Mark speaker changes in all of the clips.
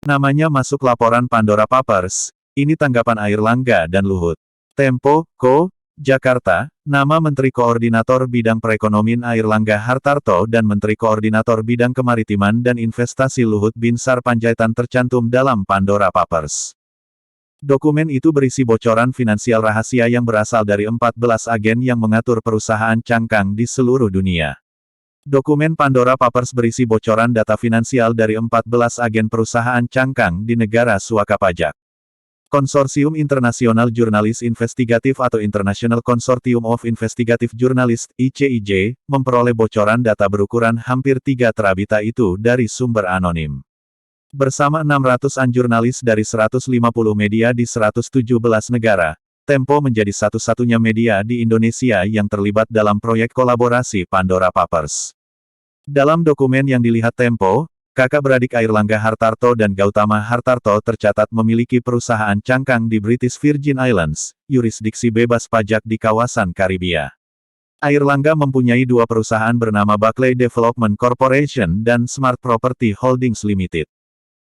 Speaker 1: Namanya masuk laporan Pandora Papers, ini tanggapan Airlangga dan Luhut. Tempo, Co. Jakarta, nama Menteri Koordinator Bidang Perekonomian Airlangga Hartarto dan Menteri Koordinator Bidang Kemaritiman dan Investasi Luhut Binsar Panjaitan tercantum dalam Pandora Papers. Dokumen itu berisi bocoran finansial rahasia yang berasal dari 14 agen yang mengatur perusahaan cangkang di seluruh dunia. Dokumen Pandora Papers berisi bocoran data finansial dari 14 agen perusahaan cangkang di negara suaka pajak. Konsorsium Internasional Jurnalis Investigatif atau International Consortium of Investigative Journalists, ICIJ, memperoleh bocoran data berukuran hampir 3 terabita itu dari sumber anonim. Bersama 600-an jurnalis dari 150 media di 117 negara, Tempo menjadi satu-satunya media di Indonesia yang terlibat dalam proyek kolaborasi Pandora Papers. Dalam dokumen yang dilihat Tempo, kakak beradik Airlangga Hartarto dan Gautama Hartarto tercatat memiliki perusahaan cangkang di British Virgin Islands, yurisdiksi bebas pajak di kawasan Karibia. Airlangga mempunyai 2 perusahaan bernama Buckley Development Corporation dan Smart Property Holdings Limited.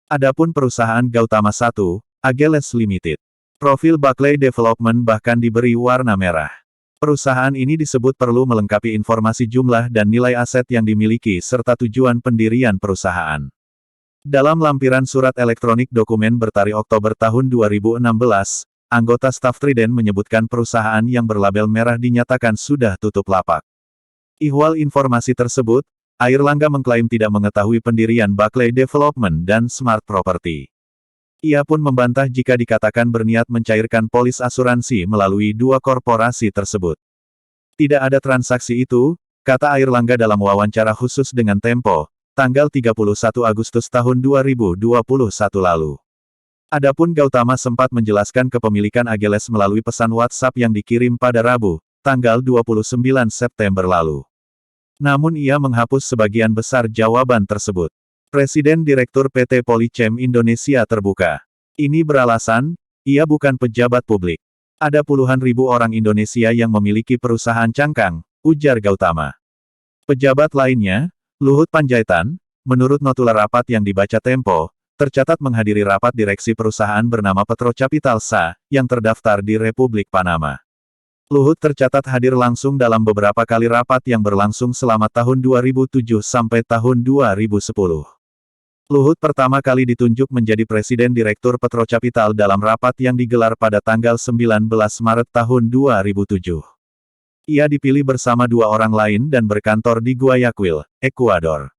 Speaker 1: Adapun perusahaan Gautama 1, Ageles Limited. Profil Buckley Development bahkan diberi warna merah. Perusahaan ini disebut perlu melengkapi informasi jumlah dan nilai aset yang dimiliki serta tujuan pendirian perusahaan. Dalam lampiran surat elektronik dokumen bertarikh Oktober tahun 2016, anggota staf Trident menyebutkan perusahaan yang berlabel merah dinyatakan sudah tutup lapak. Ihwal informasi tersebut, Airlangga mengklaim tidak mengetahui pendirian Buckley Development dan Smart Property. Ia pun membantah jika dikatakan berniat mencairkan polis asuransi melalui 2 korporasi tersebut. Tidak ada transaksi itu, kata Airlangga dalam wawancara khusus dengan Tempo, tanggal 31 Agustus tahun 2021 lalu. Adapun Gautama sempat menjelaskan kepemilikan Ageles melalui pesan WhatsApp yang dikirim pada Rabu, tanggal 29 September lalu. Namun ia menghapus sebagian besar jawaban tersebut. Presiden Direktur PT Polichem Indonesia terbuka. Ini beralasan, ia bukan pejabat publik. Ada puluhan ribu orang Indonesia yang memiliki perusahaan cangkang, ujar Gautama. Pejabat lainnya, Luhut Panjaitan, menurut notular rapat yang dibaca Tempo, tercatat menghadiri rapat direksi perusahaan bernama Petro Capital SA, yang terdaftar di Republik Panama. Luhut tercatat hadir langsung dalam beberapa kali rapat yang berlangsung selama tahun 2007 sampai tahun 2010. Luhut pertama kali ditunjuk menjadi Presiden Direktur Petro Capital dalam rapat yang digelar pada tanggal 19 Maret tahun 2007. Ia dipilih bersama 2 orang lain dan berkantor di Guayaquil, Ekuador.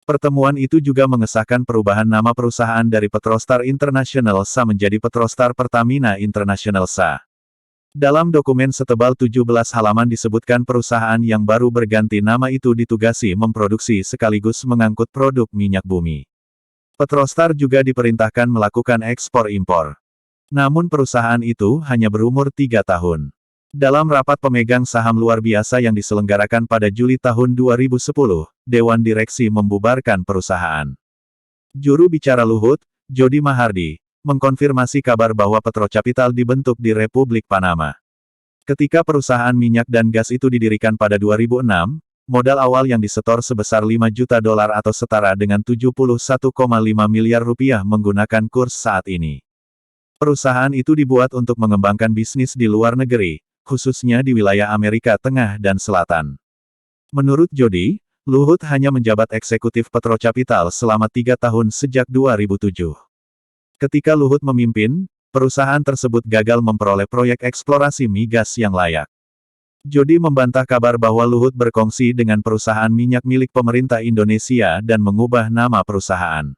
Speaker 1: Pertemuan itu juga mengesahkan perubahan nama perusahaan dari Petrostar International SA menjadi Petrostar Pertamina International SA. Dalam dokumen setebal 17 halaman disebutkan perusahaan yang baru berganti nama itu ditugasi memproduksi sekaligus mengangkut produk minyak bumi. Petrostar juga diperintahkan melakukan ekspor-impor. Namun perusahaan itu hanya berumur 3 tahun. Dalam rapat pemegang saham luar biasa yang diselenggarakan pada Juli tahun 2010, Dewan Direksi membubarkan perusahaan. Juru bicara Luhut, Jody Mahardi, mengkonfirmasi kabar bahwa Petro Capital dibentuk di Republik Panama. Ketika perusahaan minyak dan gas itu didirikan pada 2006, modal awal yang disetor sebesar 5 juta dolar atau setara dengan 71,5 miliar rupiah menggunakan kurs saat ini. Perusahaan itu dibuat untuk mengembangkan bisnis di luar negeri, khususnya di wilayah Amerika Tengah dan Selatan. Menurut Jody, Luhut hanya menjabat eksekutif Petro Capital selama 3 tahun sejak 2007. Ketika Luhut memimpin, perusahaan tersebut gagal memperoleh proyek eksplorasi migas yang layak. Jody membantah kabar bahwa Luhut berkongsi dengan perusahaan minyak milik pemerintah Indonesia dan mengubah nama perusahaan.